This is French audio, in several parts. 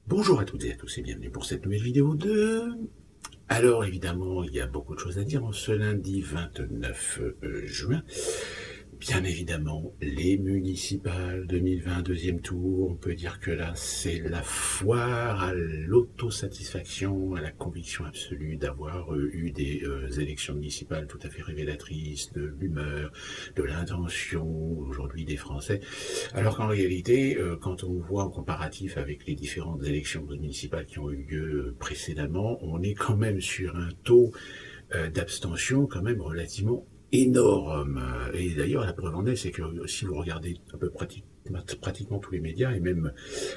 Bonjour à toutes et à tous et bienvenue pour cette nouvelle vidéo de... Alors évidemment, il y a beaucoup de choses à dire en ce lundi 29 juin. Bien évidemment, les municipales 2020, deuxième tour, on peut dire que là, c'est la foire à l'autosatisfaction, à la conviction absolue d'avoir eu des élections municipales tout à fait révélatrices de l'humeur, de l'intention aujourd'hui des Français. Alors qu'en réalité, quand on voit en comparatif avec les différentes élections municipales qui ont eu lieu précédemment, on est quand même sur un taux d'abstention quand même relativement énorme. Et d'ailleurs, la preuve en est, c'est que si vous regardez un peu pratiquement tous les médias et même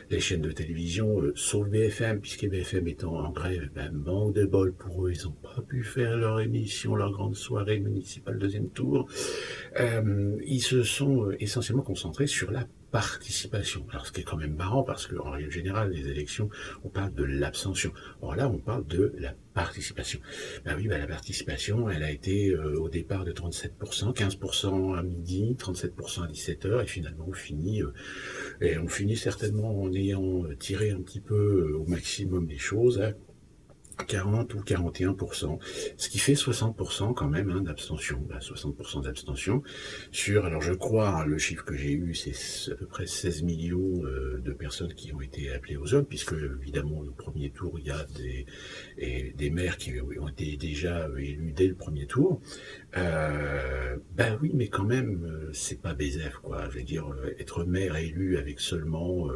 les chaînes de télévision, sauf BFM, puisque BFM étant en grève, ben, manque de bol pour eux, ils n'ont pas pu faire leur émission, leur grande soirée municipale deuxième tour. Ils se sont essentiellement concentrés sur la participation. Alors ce qui est quand même marrant parce qu'en règle générale, les élections, on parle de l'abstention. Or là, on parle de la participation. Ben oui, ben la participation, elle a été au départ de 37%, 15% à midi, 37% à 17h, et finalement on finit certainement en ayant tiré un petit peu au maximum des choses, hein, 40 ou 41%, ce qui fait 60% quand même hein, d'abstention. 60% d'abstention sur, alors je crois, hein, le chiffre que j'ai eu, c'est à peu près 16 millions de personnes qui ont été appelées aux urnes, puisque évidemment, au premier tour, il y a des maires qui ont été déjà élus dès le premier tour. Ben oui, mais quand même, c'est pas BZF, quoi. Je veux dire, être maire élu avec seulement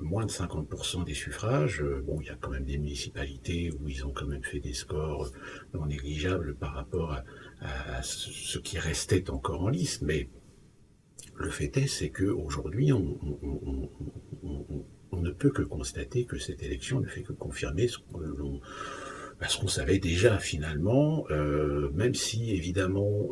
moins de 50% des suffrages. Bon, il y a quand même des municipalités où ils ont quand même fait des scores non négligeables par rapport à ce qui restait encore en lice. Mais le fait est, c'est qu'aujourd'hui, on ne peut que constater que cette élection ne fait que confirmer ce qu'on savait déjà finalement, même si évidemment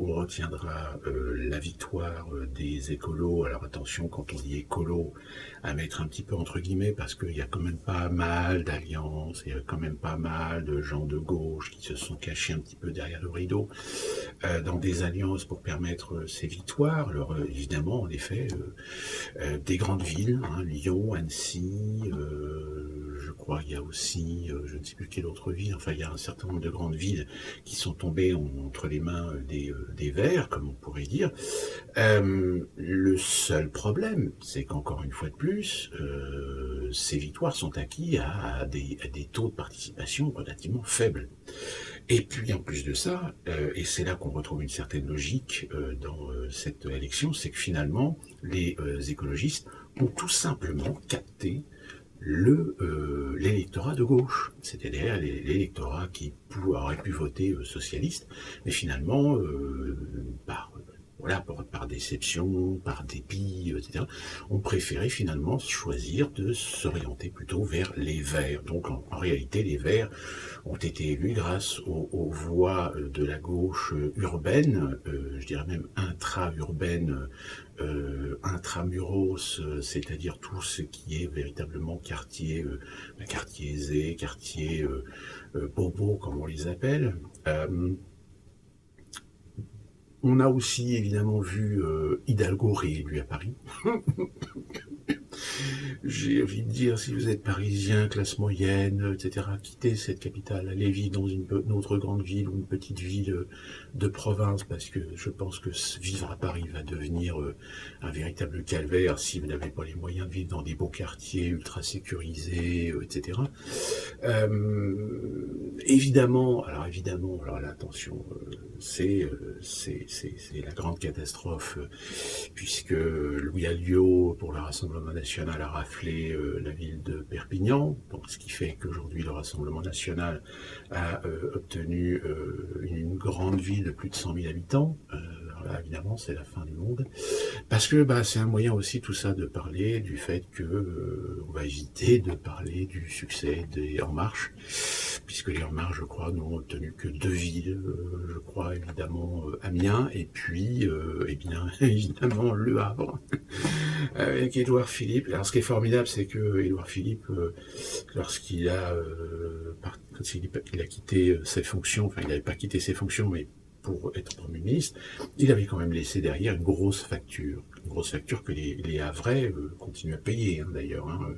on retiendra la victoire des écolos. Alors attention, quand on dit écolo, à mettre un petit peu entre guillemets, parce qu'il y a quand même pas mal d'alliances, il y a quand même pas mal de gens de gauche qui se sont cachés un petit peu derrière le rideau dans des alliances pour permettre ces victoires. Alors évidemment, en effet, des grandes villes, hein, Lyon, Annecy, je crois il y a aussi, je ne sais plus quelle autre ville, enfin il y a un certain nombre de grandes villes qui sont tombées entre les mains des Verts, comme on pourrait dire. Le seul problème, c'est qu'encore une fois de plus, ces victoires sont acquises à des taux de participation relativement faibles. Et puis en plus de ça, et c'est là qu'on retrouve une certaine logique dans cette élection, c'est que finalement, les écologistes ont tout simplement capté l'électorat de gauche, c'est-à-dire l'électorat qui aurait pu voter socialiste, mais finalement, par déception, par dépit, etc., ont préféré finalement choisir de s'orienter plutôt vers les Verts. Donc en réalité, les Verts ont été élus grâce aux voix de la gauche urbaine, je dirais même intra-urbaine, intramuros, c'est-à-dire tout ce qui est véritablement quartier, quartier aisé, quartier bobo, comme on les appelle. On a aussi évidemment vu Hidalgo réélu à Paris. J'ai envie de dire, si vous êtes parisien, classe moyenne, etc., quittez cette capitale, allez vivre dans une autre grande ville ou une petite ville de province, parce que je pense que vivre à Paris va devenir un véritable calvaire si vous n'avez pas les moyens de vivre dans des beaux quartiers ultra sécurisés, etc. Évidemment, alors là, attention, c'est la grande catastrophe, puisque Louis Alliot, pour le Rassemblement national, a raflé la ville de Perpignan, donc ce qui fait qu'aujourd'hui le Rassemblement national a obtenu une grande ville de plus de 100 000 habitants. Alors là, évidemment, c'est la fin du monde. Parce que c'est un moyen aussi tout ça de parler du fait que on va éviter de parler du succès des En Marche, puisque les En Marche, je crois, n'ont obtenu que 2 villes, je crois évidemment Amiens et puis eh bien évidemment Le Havre avec Édouard Philippe. Alors ce qui est formidable, c'est que Édouard Philippe, quand il a quitté ses fonctions, enfin il n'avait pas quitté ses fonctions, mais pour être Premier ministre, il avait quand même laissé derrière une grosse facture que les Havrais continuent à payer, hein, d'ailleurs, hein,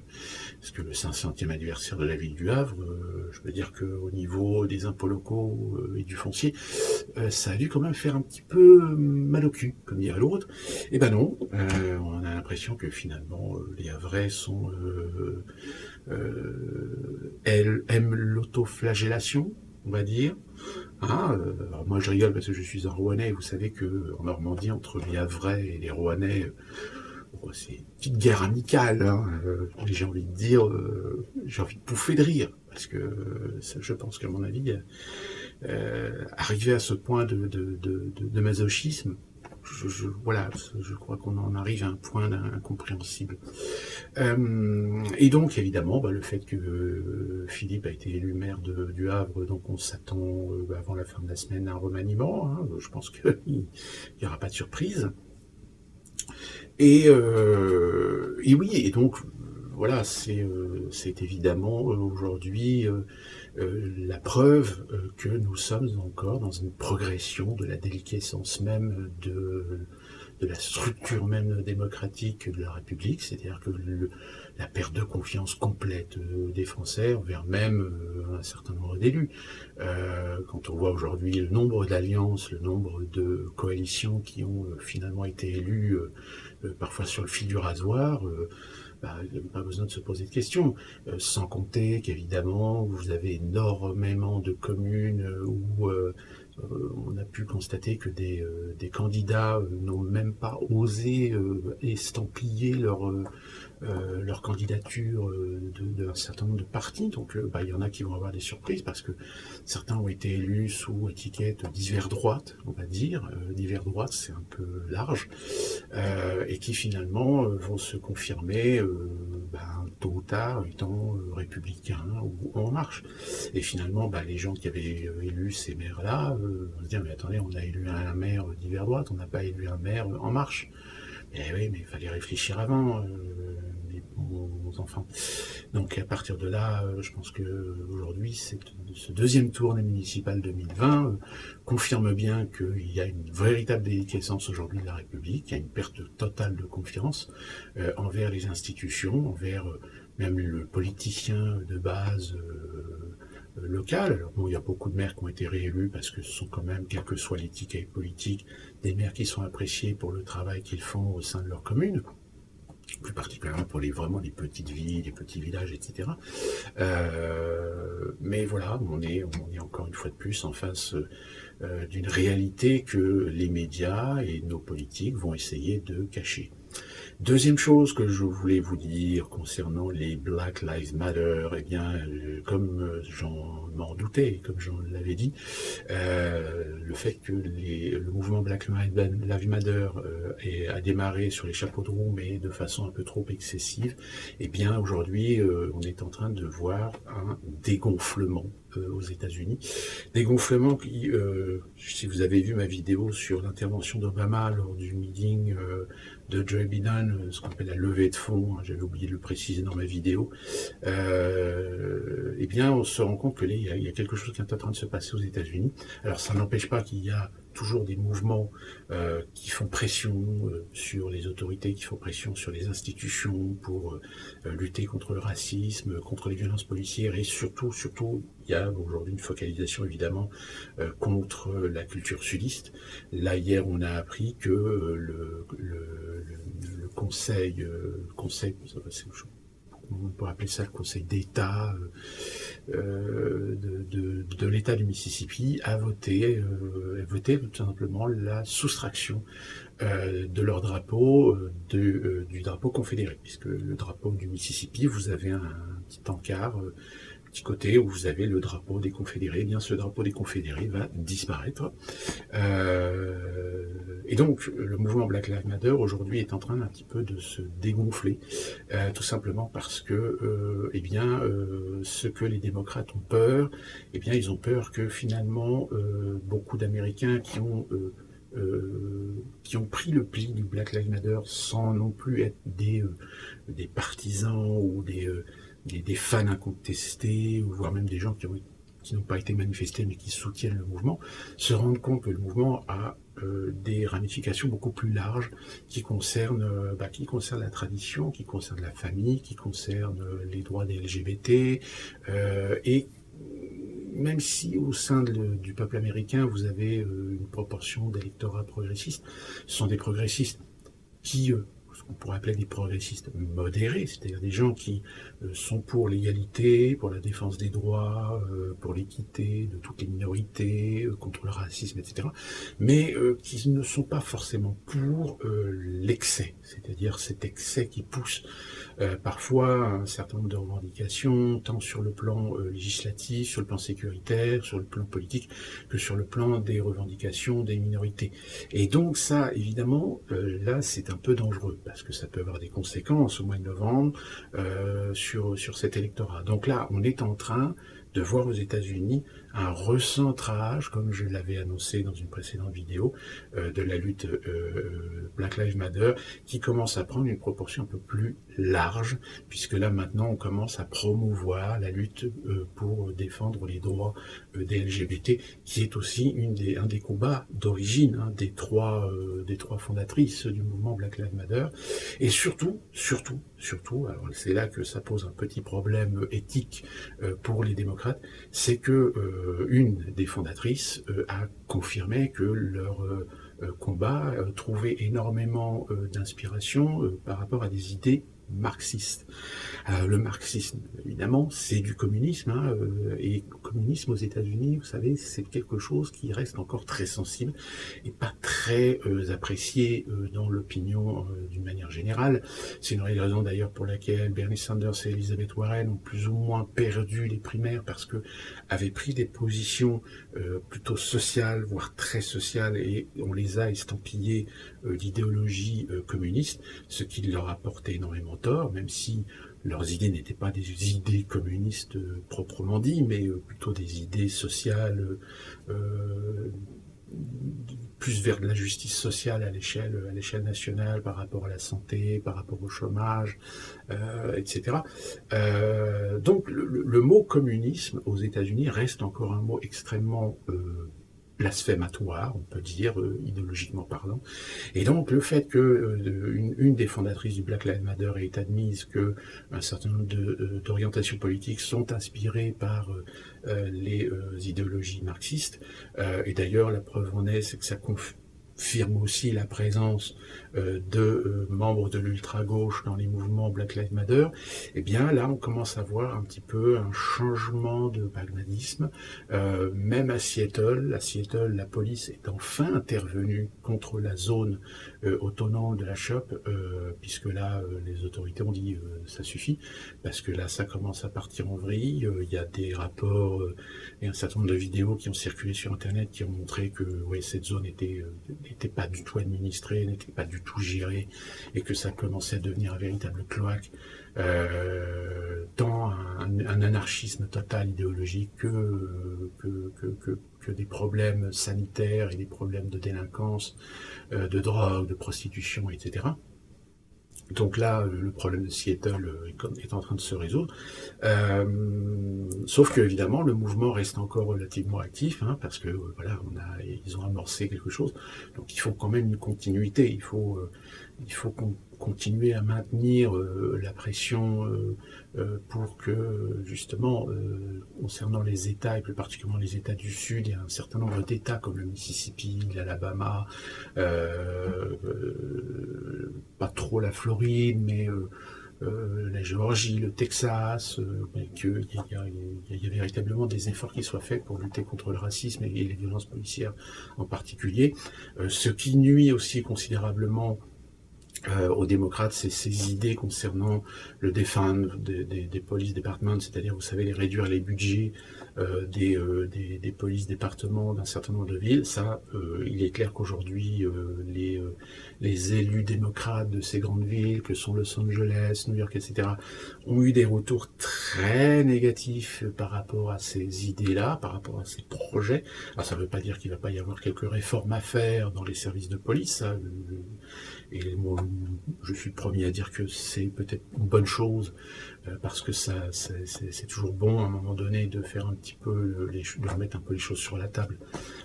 parce que le 500e anniversaire de la ville du Havre, je peux dire qu'au niveau des impôts locaux et du foncier, ça a dû quand même faire un petit peu mal au cul, comme dirait l'autre. Et ben non, on a l'impression que finalement les Havrais sont elles aiment l'autoflagellation, on va dire. Ah, alors moi je rigole parce que je suis un Rouennais, vous savez que en Normandie, entre les Havrais et les Rouennais, c'est une petite guerre amicale, hein. J'ai envie de dire, j'ai envie de pouffer de rire, parce que je pense qu'à mon avis, arriver à ce point de masochisme, voilà, je crois qu'on en arrive à un point incompréhensible. Et donc, évidemment, le fait que Philippe a été élu maire du Havre, donc on s'attend avant la fin de la semaine à un remaniement, hein. Je pense qu'il n'y aura pas de surprise. Et oui, et donc, voilà, c'est évidemment aujourd'hui la preuve que nous sommes encore dans une progression de la déliquescence même de la structure même démocratique de la République, c'est-à-dire que la perte de confiance complète des Français envers même un certain nombre d'élus. Quand on voit aujourd'hui le nombre d'alliances, le nombre de coalitions qui ont finalement été élues parfois sur le fil du rasoir, il n'y a pas besoin de se poser de questions. Sans compter qu'évidemment, vous avez énormément de communes où on a pu constater que des candidats n'ont même pas osé estampiller leur candidature d'un certain nombre de partis. Donc il y en a qui vont avoir des surprises parce que certains ont été élus sous étiquette divers droite, on va dire. Divers droite, c'est un peu large. Et qui finalement vont se confirmer tôt ou tard étant républicains ou en marche. Et finalement, les gens qui avaient élu ces maires-là vont se dire, mais attendez, on a élu un maire divers droite, on n'a pas élu un maire en marche. Eh oui, mais il fallait réfléchir avant, mes bons enfants. Donc à partir de là, je pense que aujourd'hui, ce deuxième tour des municipales 2020 confirme bien qu'il y a une véritable déliquescence aujourd'hui de la République, il y a une perte totale de confiance envers les institutions, envers même le politicien de base local. Alors bon, il y a beaucoup de maires qui ont été réélus parce que ce sont quand même, quelles que soient les tickets politiques, des maires qui sont appréciés pour le travail qu'ils font au sein de leur commune, plus particulièrement pour vraiment les petites villes, les petits villages, etc. Mais voilà, on est encore une fois de plus en face d'une réalité que les médias et nos politiques vont essayer de cacher. Deuxième chose que je voulais vous dire concernant les Black Lives Matter, comme j'en m'en doutais, comme j'en l'avais dit, le fait que le mouvement Black Lives Matter a démarré sur les chapeaux de roue, mais de façon un peu trop excessive, aujourd'hui, on est en train de voir un dégonflement aux États-Unis. Dégonflement qui, si vous avez vu ma vidéo sur l'intervention d'Obama lors du meeting de Joe Biden, ce qu'on appelle la levée de fonds, hein, j'avais oublié de le préciser dans ma vidéo, on se rend compte que là, il y a quelque chose qui est en train de se passer aux États-Unis. Alors ça n'empêche pas qu'il y a toujours des mouvements qui font pression sur les autorités, qui font pression sur les institutions pour lutter contre le racisme, contre les violences policières et surtout, il y a aujourd'hui une focalisation évidemment contre la culture sudiste. Là, hier, on a appris que le conseil, on peut appeler ça le Conseil d'État de l'État du Mississippi a voté tout simplement la soustraction de leur drapeau du drapeau confédéré, puisque le drapeau du Mississippi, vous avez un petit encart petit côté où vous avez le drapeau des Confédérés. Eh bien, ce drapeau des Confédérés va disparaître. Et donc, le mouvement Black Lives Matter aujourd'hui est en train un petit peu de se dégonfler, tout simplement parce que, ce que les démocrates ont peur, ils ont peur que finalement beaucoup d'Américains qui ont pris le pli du Black Lives Matter sans non plus être des partisans ou des fans incontestés, ou voire même des gens qui ont qui n'ont pas été manifestés mais qui soutiennent le mouvement, se rendent compte que le mouvement a des ramifications beaucoup plus larges qui concernent la tradition, qui concernent la famille, qui concernent les droits des LGBT, et même si au sein du peuple américain, vous avez une proportion d'électorat progressiste, ce sont des progressistes qui, ce qu'on pourrait appeler des progressistes modérés, c'est-à-dire des gens qui sont pour l'égalité, pour la défense des droits, pour l'équité de toutes les minorités, contre le racisme, etc., mais qui ne sont pas forcément pour l'excès, c'est-à-dire cet excès qui pousse parfois un certain nombre de revendications, tant sur le plan législatif, sur le plan sécuritaire, sur le plan politique, que sur le plan des revendications des minorités. Et donc ça, évidemment, là, c'est un peu dangereux, parce que ça peut avoir des conséquences au mois de novembre sur cet électorat. Donc là, on est en train de voir aux États-Unis un recentrage, comme je l'avais annoncé dans une précédente vidéo, de la lutte Black Lives Matter, qui commence à prendre une proportion un peu plus large, puisque là maintenant on commence à promouvoir la lutte pour défendre les droits des LGBT, qui est aussi un des combats d'origine des trois fondatrices du mouvement Black Lives Matter. Et surtout, alors c'est là que ça pose un petit problème éthique pour les démocrates, c'est que une des fondatrices a confirmé que leur combat trouvait énormément d'inspiration par rapport à des idées marxistes. Le marxisme, évidemment, c'est du communisme, et le communisme aux États-Unis, vous savez, c'est quelque chose qui reste encore très sensible et pas très apprécié dans l'opinion d'une manière générale. C'est une raison d'ailleurs pour laquelle Bernie Sanders et Elizabeth Warren ont plus ou moins perdu les primaires, parce que avaient pris des positions plutôt sociales, voire très sociales, et on les a estampillées d'idéologie communiste, ce qui leur a porté énormément tort, même si leurs idées n'étaient pas des idées communistes proprement dit, mais plutôt des idées sociales, plus vers de la justice sociale à l'échelle nationale, par rapport à la santé, par rapport au chômage, etc. Donc le mot communisme aux États-Unis reste encore un mot extrêmement blasphématoire, on peut dire, idéologiquement parlant. Et donc le fait que une des fondatrices du Black Lives Matter ait admise que un certain nombre d'orientations politiques sont inspirées par les idéologies marxistes, et d'ailleurs la preuve en est, c'est que ça confirme aussi la présence de membres de l'ultra-gauche dans les mouvements Black Lives Matter, et bien là on commence à voir un petit peu un changement de pragmatisme. Même à Seattle, la police est enfin intervenue contre la zone autonome de la shop, puisque là les autorités ont dit ça suffit, parce que là ça commence à partir en vrille. Il y a des rapports et un certain nombre de vidéos qui ont circulé sur internet qui ont montré que cette zone n'était pas du tout administrée, n'était pas du tout gérée, et que ça commençait à devenir un véritable cloaque, tant un anarchisme total idéologique que des problèmes sanitaires et des problèmes de délinquance, de drogue, de prostitution, etc. Donc là, le problème de Seattle est en train de se résoudre. Sauf que évidemment, le mouvement reste encore relativement actif, parce que voilà, ils ont amorcé quelque chose. Donc il faut quand même une continuité. Il faut continuer à maintenir la pression pour que, justement, concernant les États, et plus particulièrement les États du Sud, il y a un certain nombre d'États comme le Mississippi, l'Alabama, pas trop la Floride, mais la Géorgie, le Texas, qu'il y a véritablement des efforts qui soient faits pour lutter contre le racisme et les violences policières en particulier. Ce qui nuit aussi considérablement aux démocrates, c'est ces idées concernant le defund des police departments, c'est-à-dire, vous savez, réduire les budgets des police départements d'un certain nombre de villes. Ça, il est clair qu'aujourd'hui, les élus démocrates de ces grandes villes, que sont Los Angeles, New York, etc., ont eu des retours très négatifs par rapport à ces idées-là, par rapport à ces projets. Alors, ça ne veut pas dire qu'il ne va pas y avoir quelques réformes à faire dans les services de police, ça, et je suis le premier à dire que c'est peut-être une bonne chose, parce que ça, c'est toujours bon à un moment donné de faire un petit peu de remettre un peu les choses sur la table,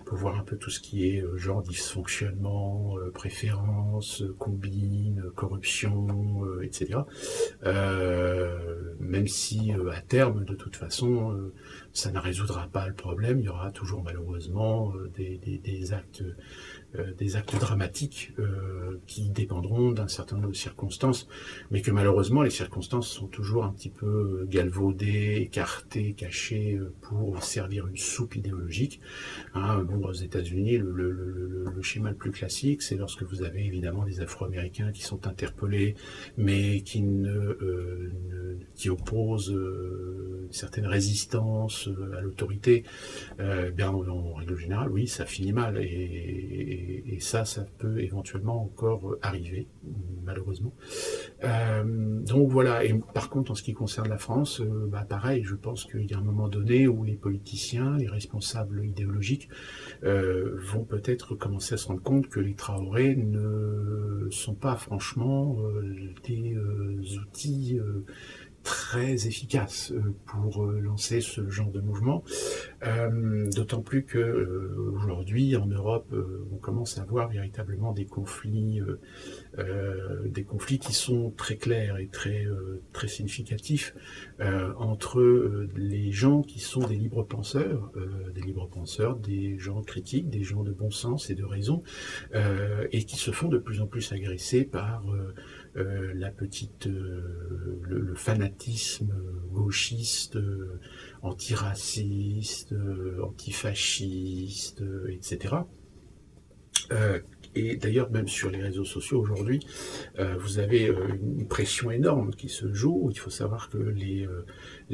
pour voir un peu tout ce qui est genre dysfonctionnement, préférence, combine, corruption, etc. Même si à terme, de toute façon, ça ne résoudra pas le problème, il y aura toujours malheureusement des actes dramatiques qui dépendront d'un certain nombre de circonstances, mais que malheureusement les circonstances sont toujours un petit peu galvaudées, écartées, cachées pour servir une soupe idéologique. Hein, bon, aux États-Unis, le schéma le plus classique, c'est lorsque vous avez évidemment des Afro-Américains qui sont interpellés, mais qui opposent une certaine résistance à l'autorité. Bien en règle générale, oui, ça finit mal, et ça peut éventuellement encore arriver, malheureusement. Donc voilà. Et par contre, en ce qui concerne la France, pareil, je pense qu'il y a un moment donné où les politiciens, les responsables idéologiques vont peut-être commencer à se rendre compte que les Traoré ne sont pas franchement des outils très efficaces pour lancer ce genre de mouvement. D'autant plus que aujourd'hui en Europe, on commence à voir véritablement des conflits qui sont très clairs et très significatifs entre les gens qui sont des libres penseurs, des gens critiques, des gens de bon sens et de raison, et qui se font de plus en plus agresser par le fanatisme gauchiste, antiraciste, antifasciste, etc. Et d'ailleurs, même sur les réseaux sociaux aujourd'hui, vous avez une pression énorme qui se joue. Il faut savoir que les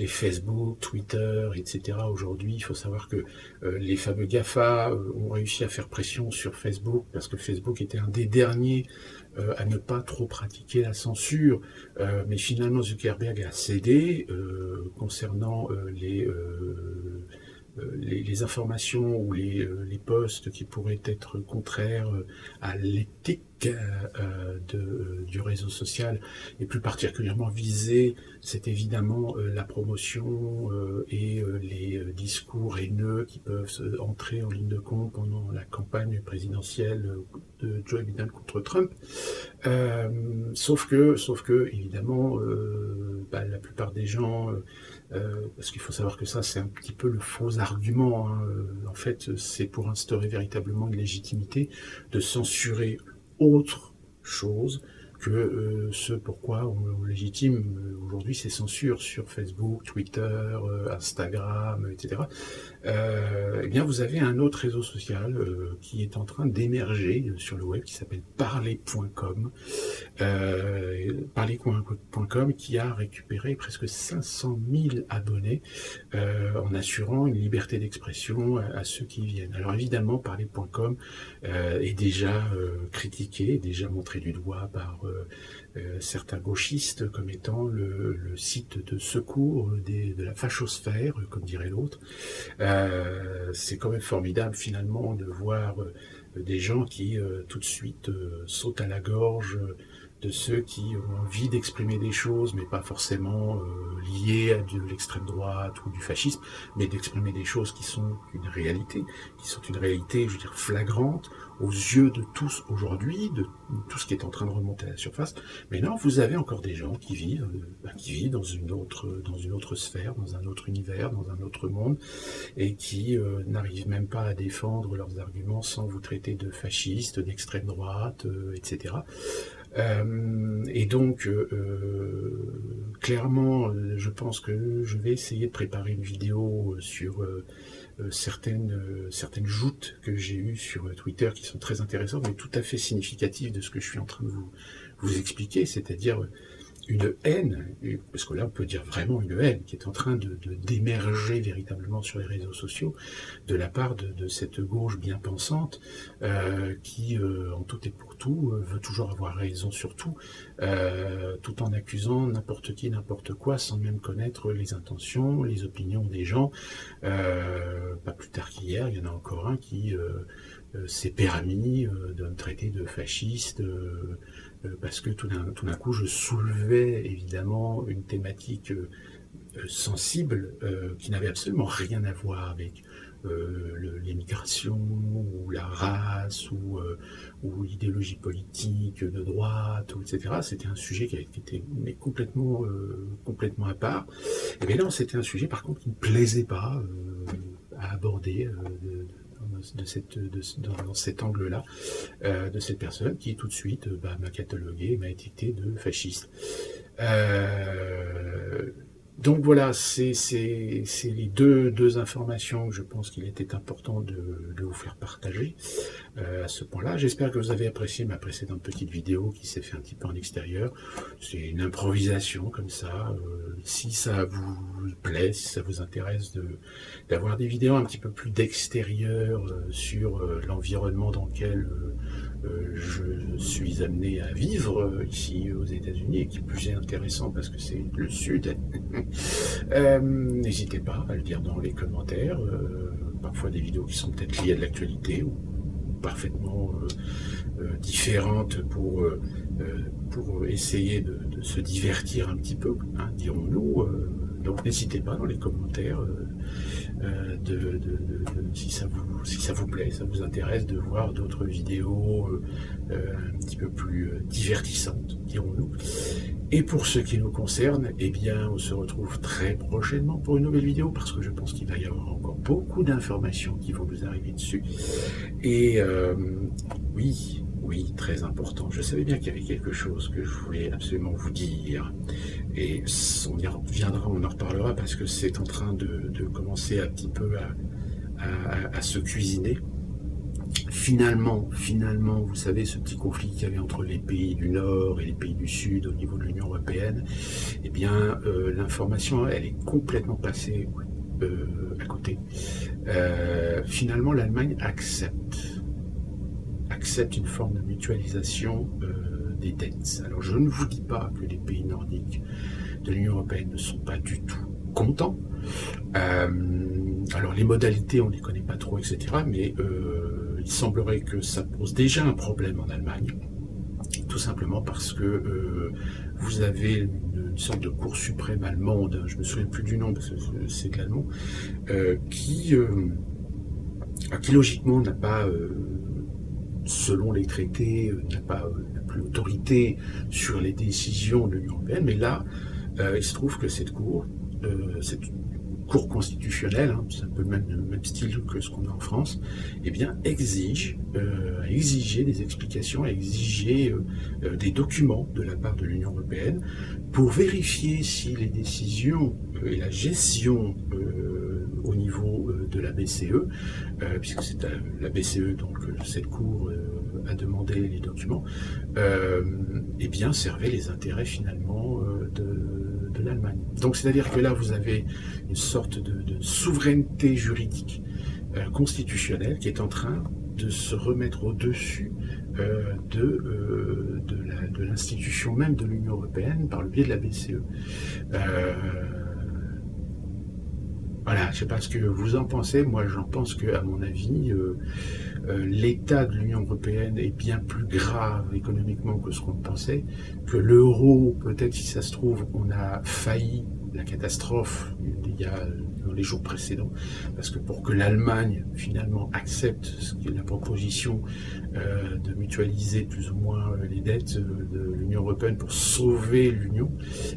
Facebook, Twitter, etc. aujourd'hui, il faut savoir que les fameux GAFA ont réussi à faire pression sur Facebook, parce que Facebook était un des derniers à ne pas trop pratiquer la censure, mais finalement Zuckerberg a cédé concernant les informations ou les posts qui pourraient être contraires à l'éthique du réseau social, et plus particulièrement visé, c'est évidemment la promotion et les discours haineux qui peuvent entrer en ligne de compte pendant la campagne présidentielle de Joe Biden contre Trump. Sauf que évidemment, la plupart des gens, parce qu'il faut savoir que ça, c'est un petit peu le faux argument, hein. En fait, c'est pour instaurer véritablement une légitimité de censurer autre chose que ce pourquoi on légitime aujourd'hui ces censures sur Facebook, Twitter, Instagram, etc. Eh bien, vous avez un autre réseau social qui est en train d'émerger sur le web, qui s'appelle Parler.com. Parler.com, qui a récupéré presque 500 000 abonnés en assurant une liberté d'expression à ceux qui viennent. Alors évidemment, Parler.com est déjà critiqué, déjà montré du doigt par certains gauchistes comme étant le site de secours de la fachosphère, comme dirait l'autre. C'est quand même formidable finalement de voir des gens qui tout de suite sautent à la gorge de ceux qui ont envie d'exprimer des choses, mais pas forcément liées à de l'extrême droite ou du fascisme, mais d'exprimer des choses qui sont une réalité, je veux dire, flagrante aux yeux de tous aujourd'hui, de tout ce qui est en train de remonter à la surface. Mais non, vous avez encore des gens qui vivent dans une autre sphère, dans un autre univers, dans un autre monde, et qui n'arrivent même pas à défendre leurs arguments sans vous traiter de fascistes, d'extrême droite, etc. Et donc, clairement, je pense que je vais essayer de préparer une vidéo sur certaines joutes que j'ai eues sur Twitter, qui sont très intéressantes, mais tout à fait significatives de ce que je suis en train de vous expliquer, c'est-à-dire une haine, parce que là on peut dire vraiment une haine, qui est en train d'émerger véritablement sur les réseaux sociaux, de la part de cette gauche bien pensante, qui en tout et pour tout veut toujours avoir raison sur tout, tout en accusant n'importe qui, n'importe quoi, sans même connaître les intentions, les opinions des gens. Pas plus tard qu'hier, il y en a encore un qui s'est permis de me traiter de fasciste, parce que tout d'un coup, je soulevais évidemment une thématique sensible qui n'avait absolument rien à voir avec l'émigration ou la race ou l'idéologie politique de droite, ou etc. C'était un sujet qui était mais complètement à part. Et bien là, c'était un sujet par contre qui ne me plaisait pas à aborder dans cet angle-là, de cette personne qui tout de suite m'a catalogué, m'a étiqueté de fasciste. Donc voilà, c'est les deux informations que je pense qu'il était important de vous faire partager à ce point-là. J'espère que vous avez apprécié ma précédente petite vidéo qui s'est fait un petit peu en extérieur. C'est une improvisation comme ça. Si ça vous plaît, si ça vous intéresse d'avoir des vidéos un petit peu plus d'extérieur sur l'environnement dans lequel je suis amené à vivre ici aux États-Unis, et qui plus est intéressant parce que c'est le Sud, n'hésitez pas à le dire dans les commentaires. Parfois des vidéos qui sont peut-être liées à de l'actualité ou parfaitement différentes pour essayer de se divertir un petit peu, hein, dirons-nous. Donc n'hésitez pas dans les commentaires si ça vous plaît, ça vous intéresse de voir d'autres vidéos un petit peu plus divertissantes, dirons-nous. Et pour ce qui nous concerne, eh bien, on se retrouve très prochainement pour une nouvelle vidéo, parce que je pense qu'il va y avoir encore beaucoup d'informations qui vont nous arriver dessus. Et oui, très important. Je savais bien qu'il y avait quelque chose que je voulais absolument vous dire. Et on y reviendra, on en reparlera, parce que c'est en train de commencer un petit peu à se cuisiner. Finalement, vous savez, ce petit conflit qu'il y avait entre les pays du Nord et les pays du Sud au niveau de l'Union européenne, eh bien, l'information, elle est complètement passée à côté. Finalement, l'Allemagne accepte une forme de mutualisation des dettes. Alors, je ne vous dis pas que les pays nordiques de l'Union européenne ne sont pas du tout contents. Alors, les modalités, on ne les connaît pas trop, etc. Mais il semblerait que ça pose déjà un problème en Allemagne, tout simplement parce que vous avez une sorte de cour suprême allemande, je me souviens plus du nom parce que c'est de l'allemand, qui logiquement n'a pas, selon les traités, n'a plus l'autorité sur les décisions de l'Union européenne, mais là, il se trouve que cette cour constitutionnelle, hein, c'est un peu le même style que ce qu'on a en France, eh bien, exige des explications, exiger des documents de la part de l'Union européenne pour vérifier si les décisions et la gestion au niveau de la BCE, puisque c'est la BCE, donc cette cour a demandé les documents, eh bien, servaient les intérêts finalement de l'Allemagne. Donc c'est-à-dire que là vous avez une sorte de souveraineté juridique constitutionnelle qui est en train de se remettre au-dessus de l'institution même de l'Union européenne par le biais de la BCE. Voilà, je ne sais pas ce que vous en pensez. Moi, j'en pense que, à mon avis, l'état de l'Union européenne est bien plus grave économiquement que ce qu'on pensait, que l'euro, peut-être si ça se trouve, on a failli la catastrophe il y a dans les jours précédents, parce que pour que l'Allemagne finalement accepte ce qui est la proposition de mutualiser plus ou moins les dettes de l'Union européenne pour sauver l'Union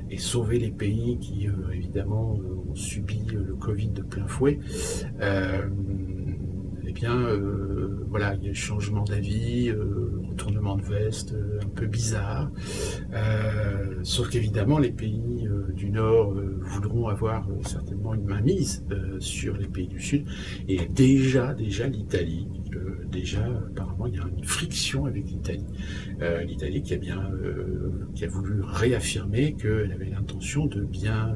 et sauver les pays qui évidemment ont subi le Covid de plein fouet, eh bien voilà, il y a un changement d'avis, retournement de veste un peu bizarre, sauf qu'évidemment les pays du Nord voudront avoir certainement une mainmise sur les pays du Sud, et déjà l'Italie, apparemment il y a une friction avec l'Italie, l'Italie qui a voulu réaffirmer qu'elle avait l'intention de bien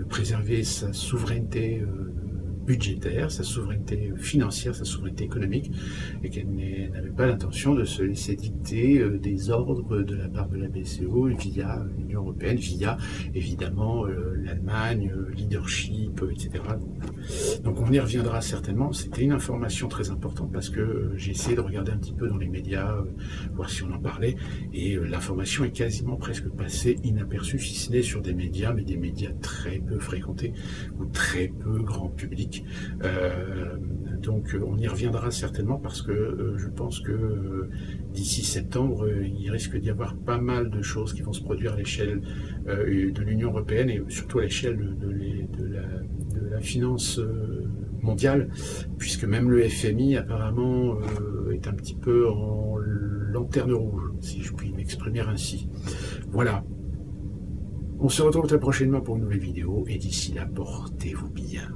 préserver sa souveraineté budgétaire, sa souveraineté financière, sa souveraineté économique, et qu'elle n'avait pas l'intention de se laisser dicter des ordres de la part de la BCE via l'Union européenne, via évidemment l'Allemagne, leadership, etc. Donc on y reviendra certainement. C'était une information très importante parce que j'ai essayé de regarder un petit peu dans les médias, voir si on en parlait, et l'information est quasiment presque passée inaperçue, si ce n'est sur des médias, mais des médias très peu fréquentés ou très peu grand public. Donc on y reviendra certainement parce que je pense que d'ici septembre, il risque d'y avoir pas mal de choses qui vont se produire à l'échelle de l'Union européenne et surtout à l'échelle de la finance mondiale, puisque même le FMI apparemment est un petit peu en lanterne rouge, si je puis m'exprimer ainsi. Voilà. On se retrouve très prochainement pour une nouvelle vidéo et d'ici là, portez-vous bien.